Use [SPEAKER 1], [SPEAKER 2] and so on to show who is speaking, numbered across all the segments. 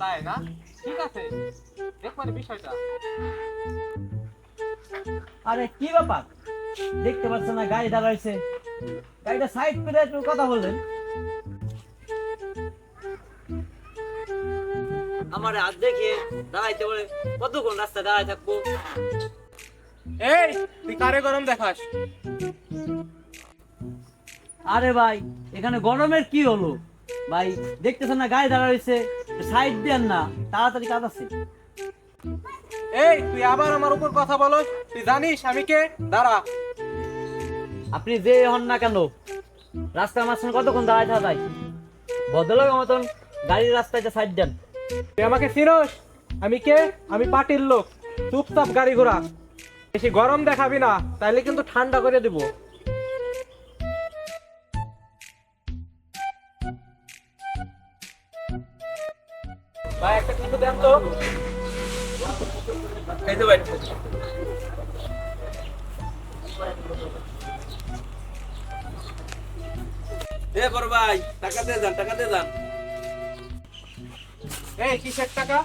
[SPEAKER 1] তাই না? ঠিক আছে, দেখবারে বিষয়টা।
[SPEAKER 2] আরে কি ব্যাপার, দেখতে পাচ্ছেন না গাড়ি দাঁড়াইছে? গাড়িটা সাইড করে একটু কথা বললেন। আমার হাত দেখে দাঁড়াইতে বলে কতক্ষণ রাস্তায় দাঁড়ায় থাকবো?
[SPEAKER 1] এই তুই কারে গরম দেখাস?
[SPEAKER 2] আরে ভাই, এখানে গরমের কি হলো ভাই? দেখতেছেন না গাড়ি দাঁড়াইছে, সাইড দেন না, তাড়াতাড়ি কাজ আছে।
[SPEAKER 1] এই তুই আবার আমার উপর কথা বলস? তুই জানিস আমি কে? দাঁড়া।
[SPEAKER 2] আপনি যে হন না কেন, রাস্তার মাঝখানে কতক্ষণ দাঁড়ায় থাকা যায়? ভদ্রলোকের মতন গাড়ির রাস্তায় সাইড দেন।
[SPEAKER 1] তুই আমাকে চিনোস? আমি কে? আমি পার্টির লোক। চুপচাপ গাড়ি ঘোড়া, বেশি গরম দেখাবি না, তাইলে কিন্তু ঠান্ডা করে দিব। ভাই একটা কিছু দেন তো। এই যে ভাই,
[SPEAKER 3] এ বড় ভাই, টাকা দিয়ে যান, টাকা দিয়ে যান।
[SPEAKER 1] এই কিসের টাকা?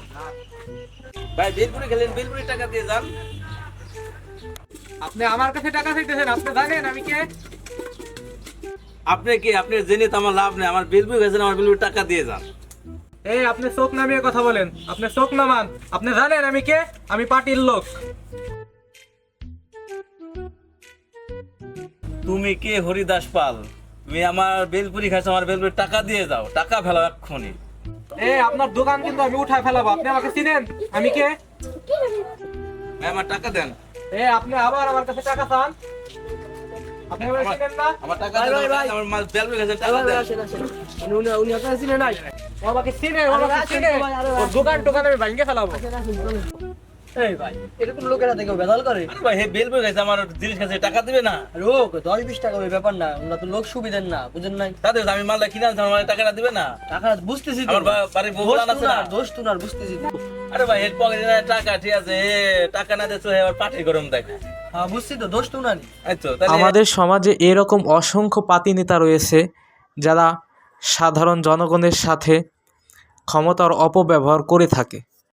[SPEAKER 3] ভাই বেলপুরি খেলেন, বেলপুরি টাকা দিয়ে যান।
[SPEAKER 1] আপনি আমার কাছে টাকা চাইতেছেন? আপনি জানেন আমি কে?
[SPEAKER 3] আপনি কি? আপনি জেনে তো আমার লাভ নেই। আমার বেলপুরি খেয়েছেন, আমার বেলপুরি টাকা দিয়ে যান।
[SPEAKER 1] এই আপনি চোখ নামিয়ে কথা বলেন। আপনি চোখ নামান। আপনি জানেন আমি কে? আমি পার্টির লোক।
[SPEAKER 3] তুমি কে? হরিদাস পাল। তুমি আমার বেলপুরি খাইছো, আমার বেলপুরি টাকা দিয়ে যাও। টাকা ফেলাও এক্ষুনি।
[SPEAKER 1] এই আপনার দোকান কিন্তু আমি উঠায় ফেলাবো। আপনি আমাকে চিনেন আমি কে?
[SPEAKER 3] ভাই আমার টাকা দেন।
[SPEAKER 1] এই আপনি আবার আমার কাছে টাকা চান? আপনি আমাকে চিনেন না?
[SPEAKER 3] আমার টাকা দেন। আমার মাল বেলপুরি খাইছেন, টাকা দেন।
[SPEAKER 2] উনি আপনার চিনে নাই?
[SPEAKER 1] ও আমাকে চিনে, ও আমাকে চিনে। ওর দোকান টোকান আমি ভাঙিয়ে ফেলাবো।
[SPEAKER 2] এই ভাই, এরকম লোকেরা দেখো বেদাল করে।
[SPEAKER 3] আরে ভাই হে বেলপুরি খাইছে, আমার জিনিস খাইছে, টাকা দিবে না?
[SPEAKER 2] লোক 10-20 টাকা ওই ব্যাপার না, ওরা তো লোক সুবিধার না, বুঝেন নাই?
[SPEAKER 3] তাদের আমি মালটা কিনে আনছি, আমার টাকাটা দিবে না?
[SPEAKER 2] টাকা বুঝতেছি তো,
[SPEAKER 3] আমার বাড়ির বউগুলো আছে না?
[SPEAKER 2] দোষ তো না, বুঝতেছি তো।
[SPEAKER 3] আরে ভাই এর পকেটে টাকা, ঠিক আছে, টাকা না দিচ্ছ এবার পাটি গরম দেখে।
[SPEAKER 2] হ্যাঁ বুঝছি তো, দোষ তো না।
[SPEAKER 3] এই তো তাহলে
[SPEAKER 4] আমাদের সমাজে এরকম অসংখ্য পাতি নেতা রয়েছে যারা সাধারণ জনগণের সাথে ক্ষমতার অপব্যবহার করে থাকে।